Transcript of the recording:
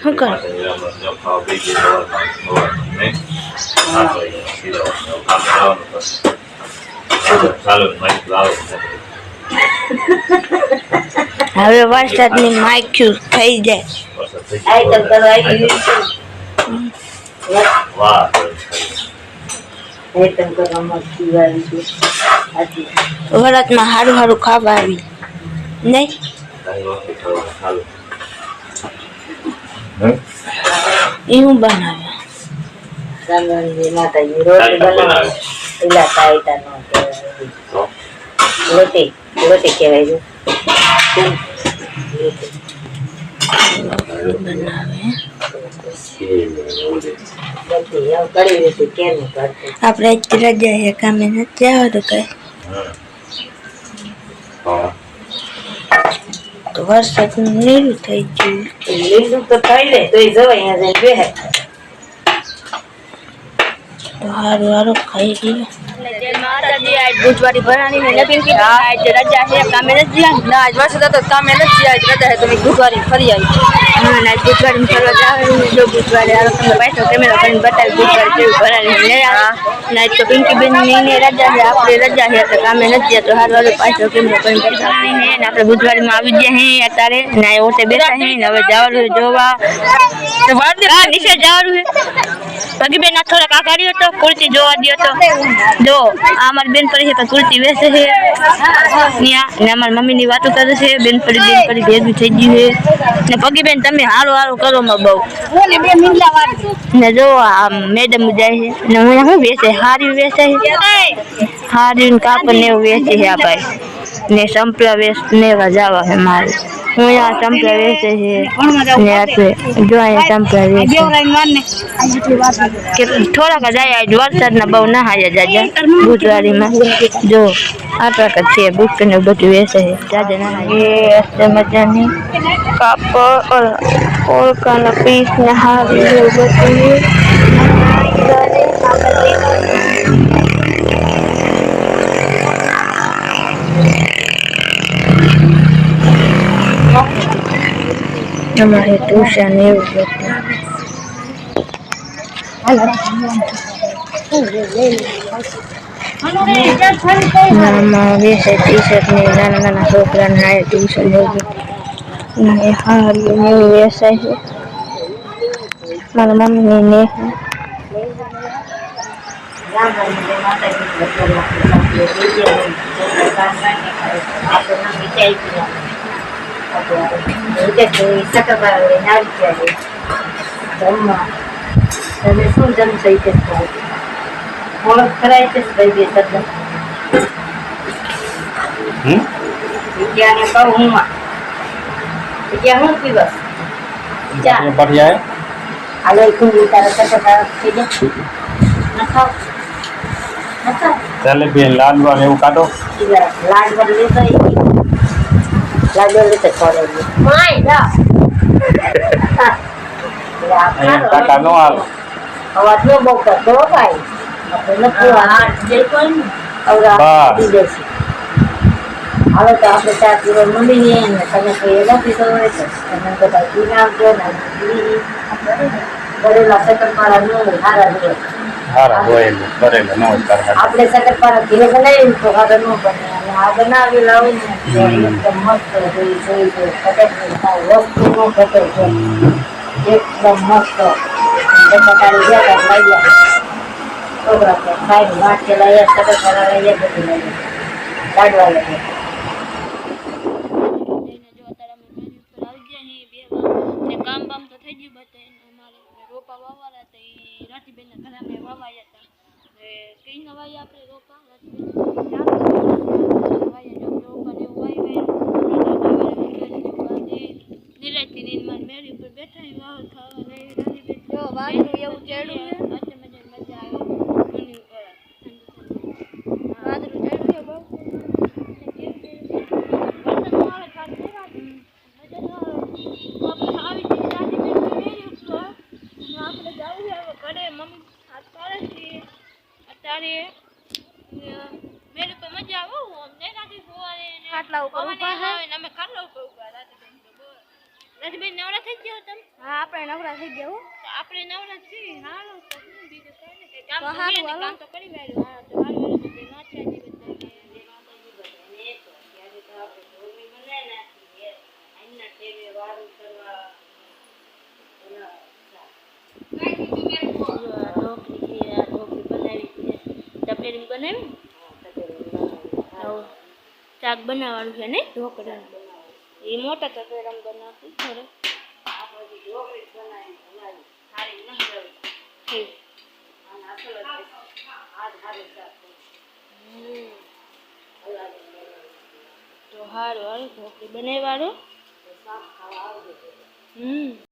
શું કર હવે વરસાદની માખ્યું થઈ જાય વરતમાં સારું સારું ખાવા આવી નહીં એવું બનાવે રોટી કહેવાય આપણે રજા છે કામે નથી આવતું કઈ તો વરસાદ લીલું થઈ ગયું લીલું તો થઈ જાય તો જવાય અહીંયા જઈને બેહે તો હારું હારું ખાઈ ગયું बुधवारी बनानी है लेकिन की आज रजा है काम में नहीं ना आज वैसे तो काम में नहीं आज रजा है तो मैं बुधवारी फरी आई हां आज बुधवारी में फरवा जावे जो बुधवारी आ तुम बैठो कैमरा पर बता बुधवारी के बनानी है ना तो पिंकी बेन ने रजा है आपरे रजा है तो काम में नहीं तो हर वाले पाछो कैमरा पर बतानी है ना આપણે बुधवारी में આવી ગયા હે અત્યારે ના ઓટે બેઠા હે ને હવે જવાનું જોવા તો વાત આ નીચે જવાનું હે પગી બેન થોડા કાકાડીઓ તો કુર્તી જોવા દિયો તો જો આ મારી બેન પડી છે તો કુર્તી વેસે છે નિયા ને મારી મમ્મી ની વાતો કરે છે બેન પડી ભેગી થઈ ગઈ છે ને પગી બેન તમે હારો હારો કરો માં બહુ ઓલે બે મિંડલા વાળી ને જો આ મેડમ જાય છે ને હું વેસે હારી વેસે છે હારી ને કાપડ ને વેસે છે આ ભાઈ ને સંપલા વેસ ને જાવા છે મારે હું આ સંપલા વેસે છે ને આપણે જો આ સંપલા વેસે કે થોડાક જાય આજ વરસાદના બહુ ના હાયા જાજા બુધવારીમાં જો આટલા છે બુક ને બધું વેસે છે જાજા ના એ અસ્તે મજાની કાપડ ઓળકાના પીસ ને હારી બધું हमारे ट्यूशन એવું નાના વેસે ટી શર્ટ ને નાના છોકરાને હાય ટ્યુશન એવું ને હારી ને વેસે છે મારા મમ્મી ને તમે શું જમશો છે ઓળખ કરાય છે ભાઈ બે શબ્દ વિદ્યાને કહું હું વિદ્યા હું પીવસ बढ़िया है હાલો તું તારા સકર થઈ જાય નખાવ चले भी लाडवा ने काटो લાડ પર લેતો લાડ લેતો છોડે માય જા काटा नो हाल અવાજ નો બહુ કરતો ભાઈ આપણે નથી આ જે કોઈ ઓરા દીધે છે હાલો તો આપણે ચાર કિલો મળી ને તમે કોઈ એલા પીતો હોય તો તમે બધા પીને આવજો ને બરેલા સકરપારા નો હારા દે हारा बोल करेगा नो कर આપણે સકરપારા ઘરે બનાવી તો હારા નો બને અને આ બનાવી લાવો ને એકદમ મસ્ત હોય જોઈ તો કટક વસ્તુ નો કટક છે એકદમ મસ્ત બટાકાની જ્યાં લઈ ગયા છોકરા કે ખાઈ વાત કે લઈ સકરપારા લઈ બધું લઈ લાડવા લઈ કામ બામ તો થઈ ગયું બતાય અમારે રોપા વાવાળા તો રાતીબેન ના ઘરે અમે વાવાયા હતા કઈ નવાઈ આપણે રોપા નિરાતી ની માર મેરી ઉપર બેઠા વાવ ખાવા લઈ રાતીબેન જો વાડું એવું ચડ્યું છે એટલે મજા આવે મને વાદળું ચડ્યું છે બહુ मेरे को मजा आओ हमने राती सुवारे खाटला ऊपर ऊपर है ना मैं खाटला ऊपर ऊपर राती રાજભાઈ નવરા થઈ ગયો તમે? હા આપણે નવરા થઈ ગયા હો. તો આપણે નવરા છીએ. હાલો તો હું બીજું કઈ ને કઈ કામ તો કરીએ ને, કામ તો કરી વાળ્યું. હા તો હાલો તો બે નાચ્યા જી બધાને જે માતાજી બધાને એક ત્યારે તો આપણે ઢોલની બનાવી નાખી આઈના ટેવે વારું કરવા ઢોકળી બનાવી છે. તપેલી બનાવી શાક બનાવવાનું છે ને ઢોકળાનું. એ મોટા તપેલામાં બનાવતી ઘરે તો હારું હારું ઢોકળી બનાવવાનું.